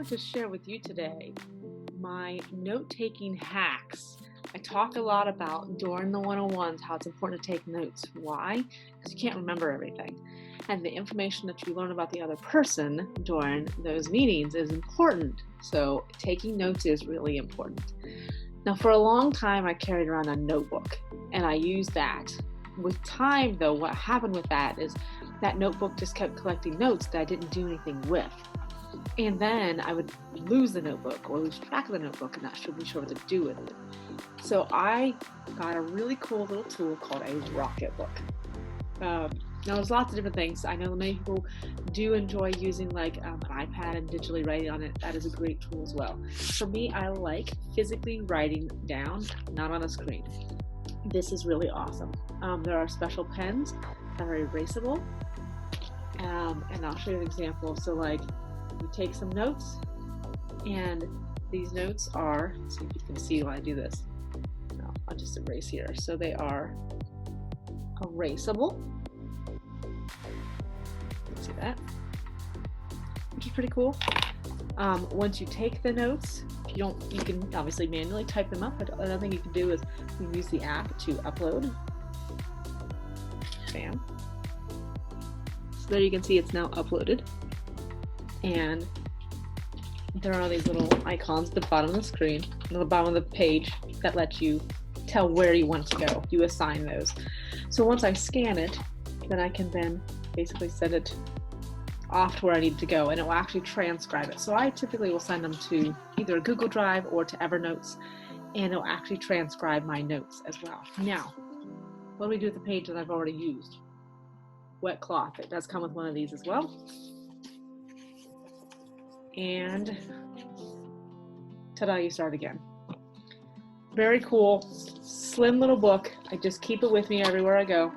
wanted to share with you today my note-taking hacks. I talk a lot about during the 101s how it's important to take notes. Why? Because you can't remember everything. And the information that you learn about the other person during those meetings is important. So taking notes is really important. Now, for a long time, I carried around a notebook and I used that. With time, though, what happened with that is that notebook just kept collecting notes that I didn't do anything with. And then I would lose the notebook or lose track of the notebook and not be sure what to do with it. So I got a really cool little tool called a Rocketbook. Now there's lots of different things. I know many people do enjoy using like an iPad and digitally writing on it. That is a great tool as well. For me, I like physically writing down, not on a screen. This is really awesome. There are special pens that are erasable. And I'll show you an example. So like you take some notes, and these notes are, let's see if you can see when I do this. No, I'll just erase here. So they are erasable. See that? Which is pretty cool. Once you take the notes, you can obviously manually type them up, but another thing you can do is you use the app to upload. Bam. So there you can see it's now uploaded. And there are these little icons at the bottom of the screen, at the bottom of the page, that let you tell where you want to go. You assign those. So once I scan it, then I can then basically send it off to where I need to go, and it will actually transcribe it. So I typically will send them to either a Google Drive or to Evernote, and it will actually transcribe my notes as well. Now, what do we do with the page that I've already used? Wet cloth. It does come with one of these as well. And ta-da, you start again. Very cool, slim little book. I just keep it with me everywhere I go.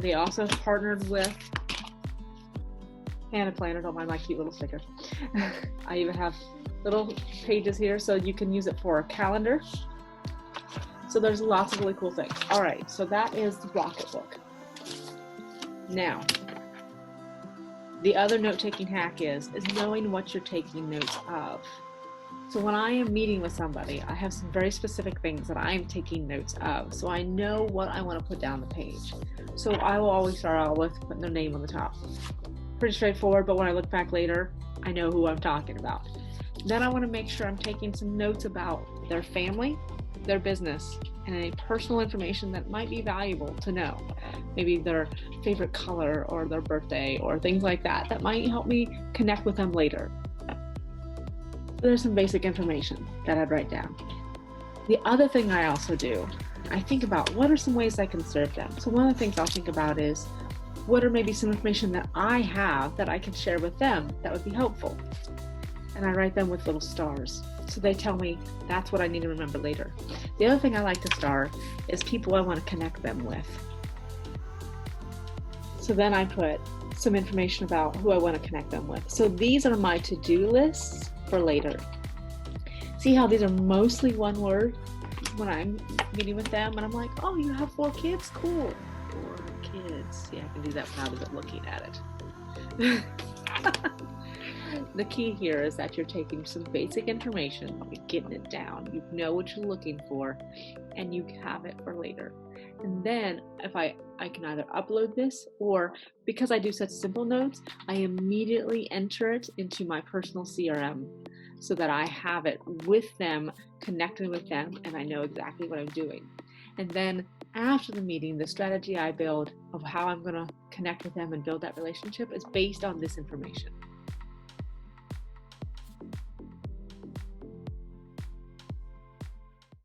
They also partnered with Hannah Planner, don't mind my cute little sticker. I even have little pages here so you can use it for a calendar. So there's lots of really cool things. All right, so that is the Rocketbook. Now, the other note-taking hack is knowing what you're taking notes of. So when I am meeting with somebody, I have some very specific things that I'm taking notes of. So I know what I want to put down the page. So I will always start out with putting their name on the top. Pretty straightforward, but when I look back later, I know who I'm talking about. Then I want to make sure I'm taking some notes about their family, their business, and any personal information that might be valuable to know. Maybe their favorite color or their birthday or things like that. That might help me connect with them later. There's some basic information that I'd write down. The other thing I also do, I think about what are some ways I can serve them. So one of the things I'll think about is what are maybe some information that I have that I can share with them that would be helpful. And I write them with little stars. So they tell me that's what I need to remember later. The other thing I like to star is people I want to connect them with. So then I put some information about who I want to connect them with. So these are my to-do lists for later. See how these are mostly one word when I'm meeting with them and I'm like, oh, you have 4 kids? Cool. 4 kids. Yeah, I can do that without looking at it. The key here is that you're taking some basic information, you're getting it down, you know what you're looking for, and you have it for later. And then if I can either upload this, or because I do such simple notes, I immediately enter it into my personal CRM so that I have it with them, connected with them, and I know exactly what I'm doing. And then after the meeting, the strategy I build of how I'm going to connect with them and build that relationship is based on this information.